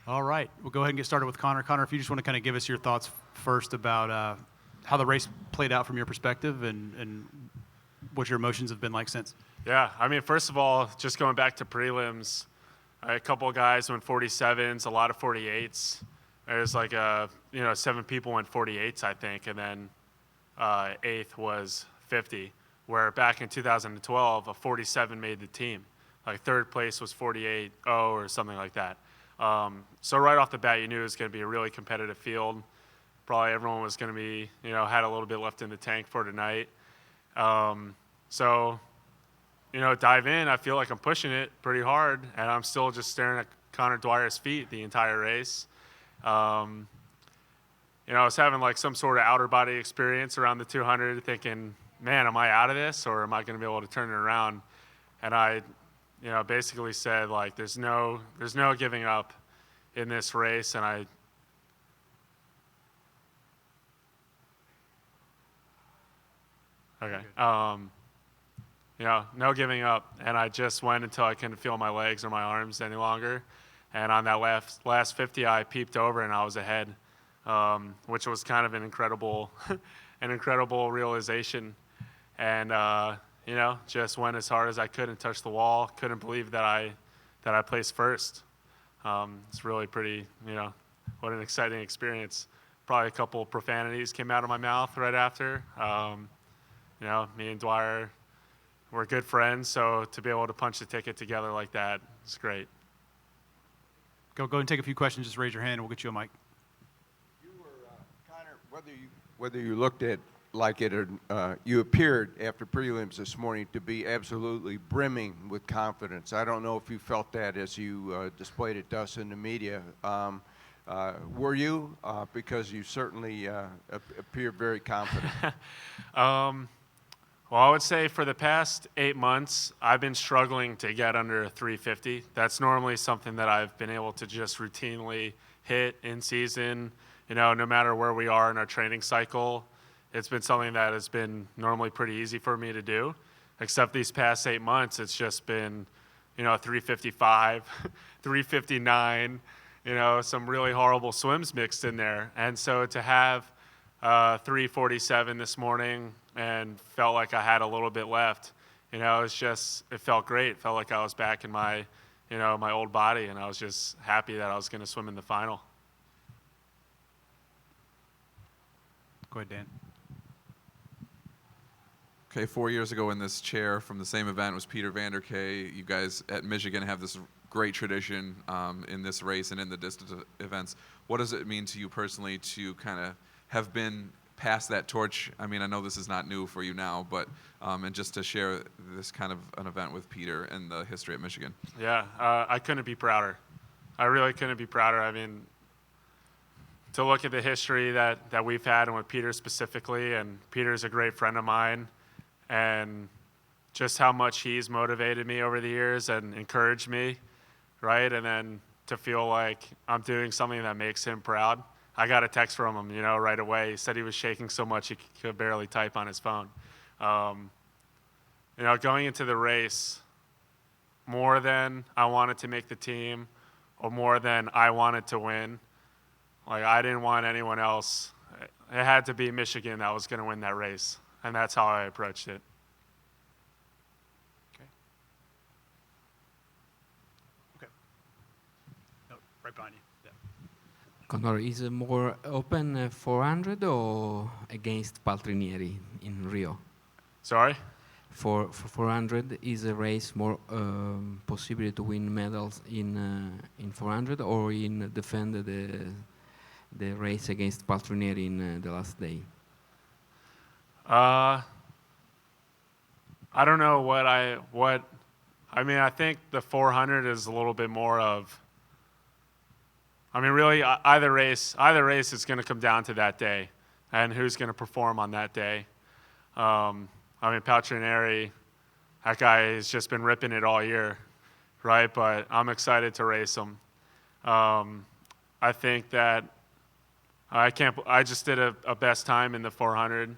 All right, we'll go ahead and get started with Connor. Connor, if you just want to kind of give us your thoughts first about how the race played out from your perspective and what your emotions have been like since. Yeah, I mean, first of all, just going back to prelims, a couple of guys went 47s, a lot of 48s. There's like 7 people went 48s, I think, and then eighth was 50. Where back in 2012, a 47 made the team. Like third place was 48-0 or something like that. So right off the bat, you knew it was going to be a really competitive field. Probably everyone was going to be, had a little bit left in the tank for tonight. So, dive in. I feel like I'm pushing it pretty hard, and I'm still just staring at Connor Dwyer's feet the entire race. I was having like some sort of outer body experience around the 200, thinking, man, am I out of this, or am I going to be able to turn it around? And I, basically said, like, there's no giving up in this race, and no giving up. And I just went until I couldn't feel my legs or my arms any longer. And on that last 50, I peeped over and I was ahead, which was kind of an incredible realization. And just went as hard as I could and touched the wall. Couldn't believe that I placed first. It's really pretty, what an exciting experience. Probably a couple of profanities came out of my mouth right after. Me and Dwyer were good friends, so to be able to punch the ticket together like that is great. Go ahead and take a few questions. Just raise your hand and we'll get you a mic. You were, Connor, whether you looked at like it or you appeared after prelims this morning to be absolutely brimming with confidence. I don't know if you felt that as you displayed it to us in the media. Were you? Because you certainly appear very confident. Well, I would say for the past 8 months, I've been struggling to get under a 350. That's normally something that I've been able to just routinely hit in season, no matter where we are in our training cycle. It's been something that has been normally pretty easy for me to do, except these past 8 months, it's just been, 355, 359, some really horrible swims mixed in there. And so to have 347 this morning and felt like I had a little bit left, it felt great. It felt like I was back in my, my old body, and I was just happy that I was going to swim in the final. Go ahead, Dan. Okay, 4 years ago in this chair from the same event was Peter Vanderkay. You guys at Michigan have this great tradition in this race and in the distance events. What does it mean to you personally to kind of have been past that torch? I mean, I know this is not new for you now, but and just to share this kind of an event with Peter and the history at Michigan. Yeah, I couldn't be prouder. I really couldn't be prouder. I mean, to look at the history that we've had and with Peter specifically, and Peter's a great friend of mine, and just how much he's motivated me over the years and encouraged me, right? And then to feel like I'm doing something that makes him proud. I got a text from him, right away. He said he was shaking so much he could barely type on his phone. Going into the race, more than I wanted to make the team or more than I wanted to win, like I didn't want anyone else. It had to be Michigan that was going to win that race. And that's how I approached it. Okay. No, right behind you. Yeah. Connor, is it more open 400 or against Paltrinieri in Rio? Sorry? For 400, is a race more possible to win medals in 400 or in defend the race against Paltrinieri in the last day? I don't know I think the 400 is a little bit more of, really either race is going to come down to that day and who's going to perform on that day. Paltrinieri, that guy has just been ripping it all year, right? But I'm excited to race him. I think that I just did a best time in the 400.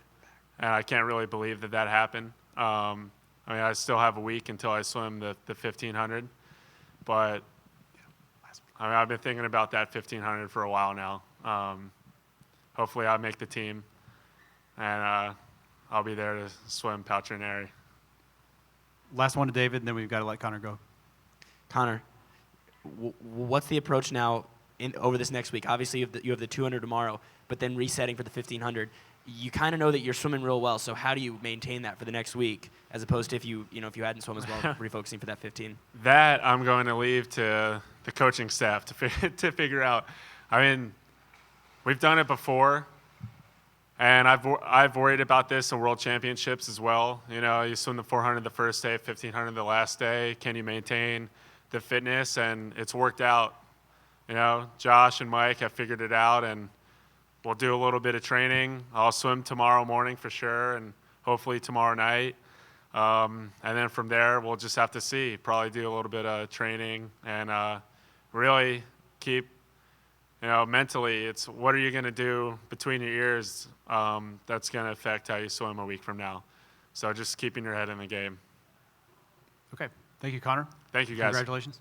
And I can't really believe that happened. I still have a week until I swim the 1500. But I mean, I've been thinking about that 1500 for a while now. Hopefully I'll make the team, and I'll be there to swim Paltrineri. Last one to David, and then we've got to let Connor go. Connor, what's the approach now over this next week? Obviously, you have the 200 tomorrow, but then resetting for the 1500. You kind of know that you're swimming real well, so how do you maintain that for the next week, as opposed to if you hadn't swum as well, refocusing for that 15? That I'm going to leave to the coaching staff to figure out. I mean, we've done it before, and I've worried about this in World Championships as well. You know, you swim the 400 the first day, 1500 the last day. Can you maintain the fitness? And it's worked out. You know, Josh and Mike have figured it out, and we'll do a little bit of training. I'll swim tomorrow morning for sure, and hopefully tomorrow night. And then from there, we'll just have to see. Probably do a little bit of training and really keep, mentally, it's what are you going to do between your ears that's going to affect how you swim a week from now. So just keeping your head in the game. Okay. Thank you, Connor. Thank you, guys. Congratulations.